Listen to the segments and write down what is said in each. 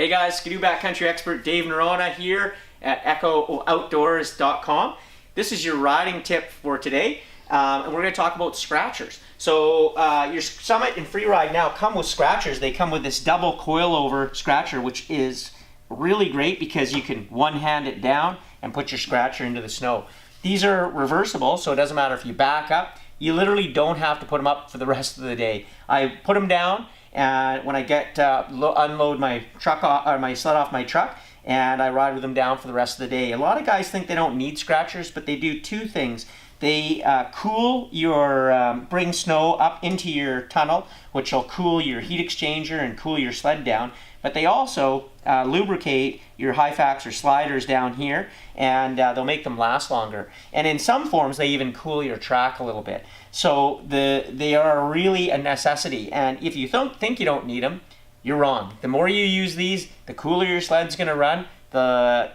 Hey guys, Skidoo backcountry expert Dave Norona here at EckoOutdoors.com. This is your riding tip for today, and we're going to talk about scratchers. So your Summit and Freeride now come with scratchers. They come with this double coil-over scratcher, which is really great because you can one-hand it down and put your scratcher into the snow. These are reversible, so it doesn't matter if you back up. You literally don't have to put them up for the rest of the day. I put them down, and when I get unload my truck or my sled off my truck, and I ride with them down for the rest of the day. A lot of guys think they don't need scratchers, but they do two things. They cool your, bring snow up into your tunnel, which will cool your heat exchanger and cool your sled down. But they also lubricate your Hyfax or sliders down here, and they'll make them last longer. And in some forms, they even cool your track a little bit. So they are really a necessity. And if you think you don't need them, you're wrong. The more you use these, the cooler your sled's going to run, the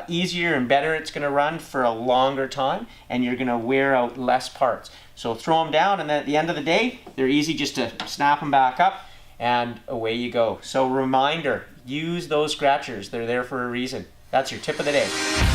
easier and better it's going to run for a longer time, and you're going to wear out less parts. So throw them down, and then at the end of the day, they're easy just to snap them back up, and away you go. So reminder, use those scratchers. They're there for a reason. That's your tip of the day.